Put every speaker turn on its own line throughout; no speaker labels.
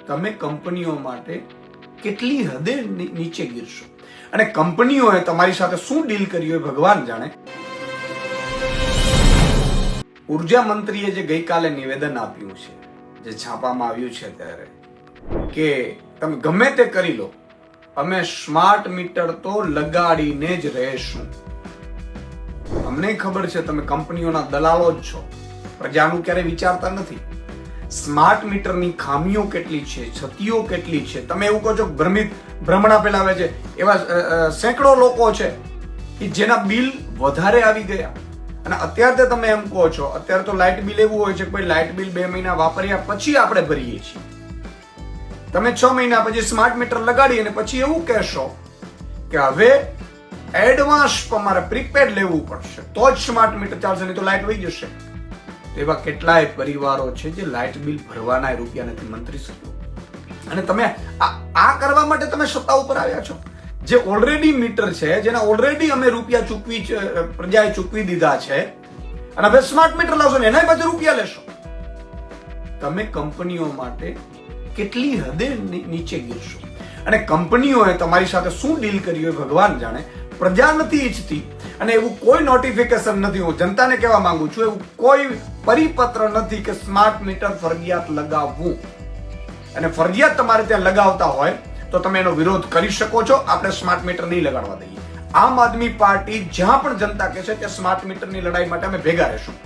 તમે કંપનીઓ માટે કેટલી હદે નીચે ગીરશો અને કંપનીઓએ તમારી સાથે શું ડીલ કરી હોય ભગવાન જાણે. ઉર્જા મંત્રીએ જે ગઈકાલે નિવેદન આપ્યું છે, જે છાપામાં આવ્યું છે ત્યારે, કે તમે ગમે તે કરી લો, અમે સ્માર્ટ મીટર તો લગાડીને જ રહેશું. અમને ખબર છે તમે કંપનીઓના દલાલો જ છો, પ્રજાનું ક્યારે વિચારતા નથી. સ્માર્ટ મીટરની ખામીઓ કેટલી છે, છતીઓ કેટલી છે, તમે એવું કહો છો ભ્રમણા ફેલાવે છે. એવા સેંકડો લોકો છે કે જેના બિલ વધારે આવી ગયા. અને અત્યારે તમે એમ કહો છો, અત્યારે તો લાઇટ બિલ એવું હોય છે કે ભાઈ લાઇટ બિલ 2 મહિના વાપર્યા પછી આપણે ભરીએ છીએ. તમે 6 મહિના પછી સ્માર્ટ મીટર લગાડી અને પછી એવું કહેશો કે હવે એડવાન્સ તમારે પ્રીપેડ લેવું પડશે તો જ સ્માર્ટ મીટર ચાલશે, નહીં તો લાઇટ વહી જશે. એવા કેટલાય પરિવારો છે જે લાઇટ બિલ ભરવાના રૂપિયા નથી મંત્રી શ્રીઓ. અને તમે આ કરવા માટે તમે સત્તા ઉપર આવ્યા છો. જે ઓલરેડી મીટર છે, જેના ઓલરેડી અમે રૂપિયા ચૂકવી છે, પ્રજાએ ચૂકવી દીધા છે, અને હવે સ્માર્ટ મીટર લાવશો ને એના પાછળ રૂપિયા લેશો. તમે કંપનીઓ માટે કેટલી હદે નીચે ગીરશો અને કંપનીઓએ તમારી સાથે શું ડીલ કરી હોય ભગવાન જાણે. પ્રજા નથી ઈચ્છતી અને એવું કોઈ નોટિફિકેશન નથી. હું જનતાને કહેવા માંગુ છું, એવું કોઈ પરિપત્ર નથી કે સ્માર્ટ મીટર ફરજિયાત લગાવવું. અને ફરજિયાત તમારે ત્યાં લગાવતા હોય તો તમે એનો વિરોધ કરી શકો છો. આપણે સ્માર્ટ મીટર નહીં લગાડવા દઈએ. આમ આદમી પાર્ટી જ્યાં પણ જનતા કહે છે ત્યાં સ્માર્ટ મીટરની લડાઈ માટે અમે ભેગા રહેશું.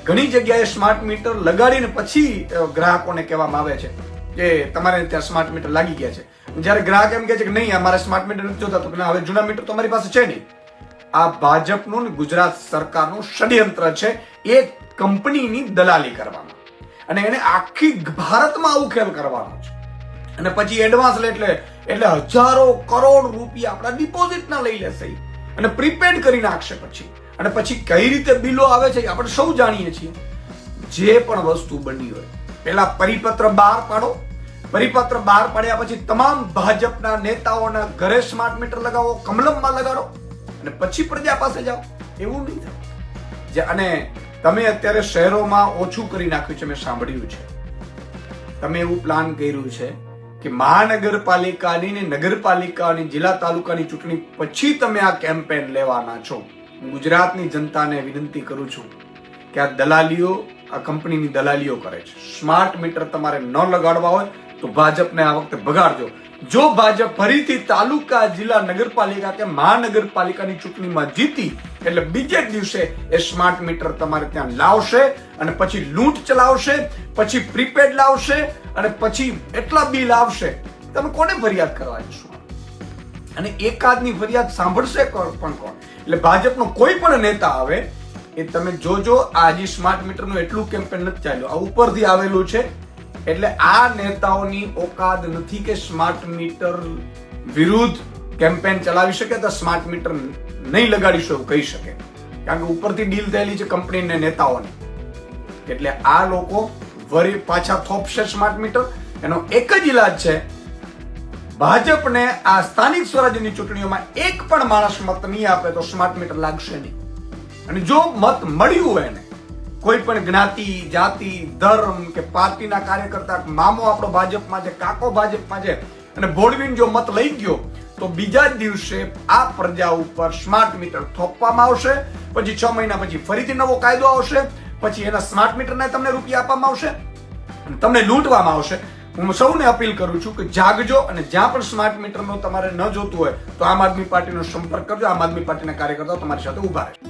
ઘણી જગ્યાએ સ્માર્ટ મીટર લગાડીને પછી ગ્રાહકોને કહેવામાં આવે છે કે તમારે ત્યાં સ્માર્ટ મીટર લાગી ગયા છે. જ્યારે ગ્રાહક એમ કહે છે કે નહીં અમારે સ્માર્ટ મીટર નથી જોતા, તો હવે જૂના મીટર તો અમારી પાસે છે નહીં. આ ભાજપનું ને ગુજરાત સરકારનું ષડયંત્ર છે એ કંપનીની દલાલી કરવામાં, અને એને આખી ભારતમાં આવું ખેલ કરવાનો છે. અને પછી એડવાન્સ એટલે હજારો કરોડ રૂપિયા આપણા ડિપોઝિટના લઈ લેશે અને પ્રીપેડ કરી નાખશે પછી. અને પછી કઈ રીતે બિલો આવે છે આપણે સૌ જાણીએ છીએ. જે પણ વસ્તુ બની હોય પેલા પરિપત્ર બહાર પાડો. પરિપત્ર બહાર પાડ્યા પછી તમામ ભાજપના નેતાઓના ઘરે સ્માર્ટ મીટર લગાવો, કમલમમાં લગાડો અને પછી પ્રજા પાસે જાઓ. એવું નહીં થાય. અને તમે અત્યારે શહેરોમાં ઓછું કરી નાખ્યું છે, મેં સાંભળ્યું છે. તમે એવું પ્લાન કર્યું છે કે મહાનગરપાલિકાની ને નગરપાલિકાની, જિલ્લા તાલુકાની ચૂંટણી પછી તમે આ કેમ્પેન લેવાના છો. હું ગુજરાતની જનતાને વિનંતી કરું છું કે આ દલાલીઓ, આ કંપનીની દલાલીઓ કરે છે. સ્માર્ટ મીટર તમારે ન લગાડવા હોય તો ભાજપને આ વખતે ભગાડજો. જો ભાજપ ફરીથી તાલુકા, જિલ્લા, નગરપાલિકા કે મહાનગરપાલિકાની ચૂંટણીમાં જીતી એટલે બીજે દિવસે એ સ્માર્ટ મીટર તમારે ત્યાં લાવશે અને પછી લૂંટ ચલાવશે, પછી પ્રીપેડ લાવશે અને પછી એટલા બિલ આવશે, તમે કોને ફરિયાદ કરવા જશો? અને એકાદની ફરિયાદ સાંભળશે પણ કોણ? એટલે ભાજપનો કોઈ પણ નેતા આવે એ તમે જોજો. આ હજી સ્માર્ટ મીટરનું એટલું કેમ્પેન નથી ચાલ્યું, આ ઉપરથી આવેલું છે. એટલે આ નેતાઓની ઓકાદ નથી કે સ્માર્ટ મીટર વિરુદ્ધ કેમ્પેન ચલાવી શકે, તો સ્માર્ટ મીટર નહીં લગાડીશું એવું કહી શકે, કારણ કે ઉપરથી ડીલ થયેલી છે કંપનીને, નેતાઓની. એટલે આ લોકો વળી પાછા થોપશે સ્માર્ટ મીટર. એનો એક જ ઈલાજ છે, ભાજપને આ સ્થાનિક સ્વરાજ્યની ચૂંટણીઓમાં એક પણ માણસ મત નહીં આપે તો સ્માર્ટ મીટર લાગશે નહીં. અને જો મત મળ્યું હોય એને, કોઈ પણ જ્ઞાતિ, જાતિ, ધર્મ કે પાર્ટીના કાર્યકર્તા, મામો આપણો ભાજપમાં છે, કાકો ભાજપમાં છે, અને ભોળવીને જો મત લઈ ગયો તો બીજા જ દિવસે આ પ્રજા ઉપર સ્માર્ટ મીટર થોપવામાં આવશે. પછી 6 મહિના પછી ફરીથી નવો કાયદો આવશે, પછી એના સ્માર્ટ મીટરને તમને રૂપિયા આપવામાં આવશે અને તમને લૂંટવામાં આવશે. હું સૌને અપીલ કરું છું કે જાગજો, અને જ્યાં પણ સ્માર્ટ મીટરનો તમારે ન જોતું હોય તો આમ આદમી પાર્ટીનો સંપર્ક કરજો. આમ આદમી પાર્ટીના કાર્યકર્તાઓ તમારી સાથે ઉભા રહેશે.